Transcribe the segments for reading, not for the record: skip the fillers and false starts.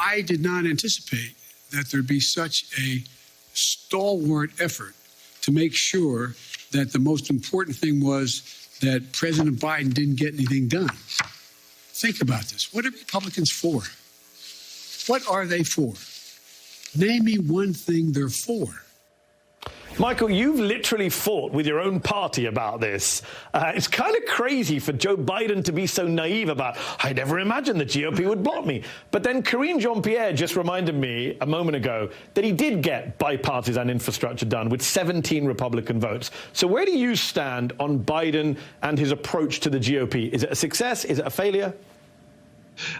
I did not anticipate that there'd be such a stalwart effort to make sure that the most important thing was that President Biden didn't get anything done. Think about this. What are Republicans for? What are they for? Name me one thing they're for. Michael, you've literally fought with your own party about this. It's kind of crazy for Joe Biden to be so naive about, I never imagined the GOP would block me. But then Karine Jean-Pierre just reminded me a moment ago that he did get bipartisan infrastructure done with 17 Republican votes. So where do you stand on Biden and his approach to the GOP? Is it a success? Is it a failure?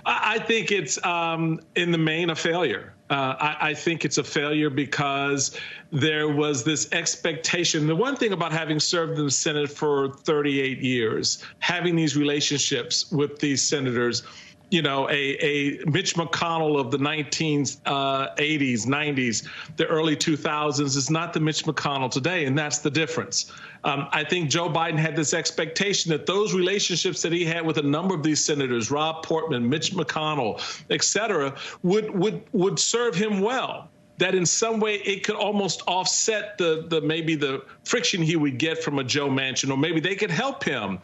I think it's, in the main, a failure. I think it's a failure because there was this expectation. The one thing about having served in the Senate for 38 years, having these relationships with these senators, you know, a Mitch McConnell of the 1980s, 90s, the early 2000s is not the Mitch McConnell today, and that's the difference. I think Joe Biden had this expectation that those relationships that he had with a number of these senators, Rob Portman, Mitch McConnell, et cetera, would serve him well. That in some way it could almost offset maybe the friction he would get from a Joe Manchin, or maybe they could help him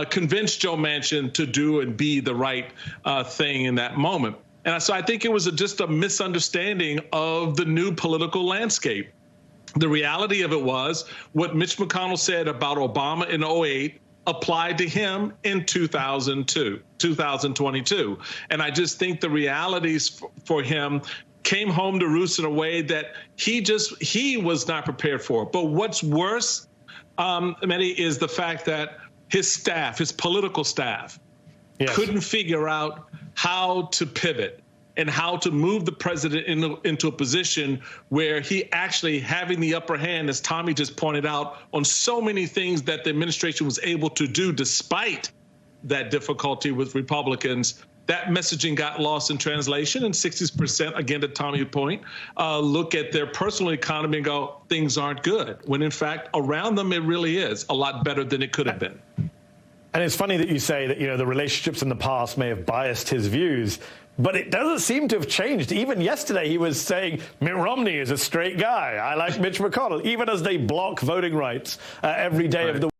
convince Joe Manchin to do and be the right thing in that moment. And so I think it was just a misunderstanding of the new political landscape. The reality of it was what Mitch McConnell said about Obama in 2008 applied to him in 2022. And I just think the realities for him came home to roost in a way that he was not prepared for. But what's worse, Mehdi, is the fact that his staff, his political staff, yes, couldn't figure out how to pivot and how to move the president into a position where he actually having the upper hand, as Tommy just pointed out, on so many things that the administration was able to do despite that difficulty with Republicans. That messaging got lost in translation, and 60%, again, to Tommy's point, look at their personal economy and go, things aren't good, when in fact, around them, it really is a lot better than it could have been. And it's funny that you say that, you know, the relationships in the past may have biased his views, but it doesn't seem to have changed. Even yesterday, he was saying Mitt Romney is a straight guy. I like Mitch McConnell, even as they block voting rights every day of the week.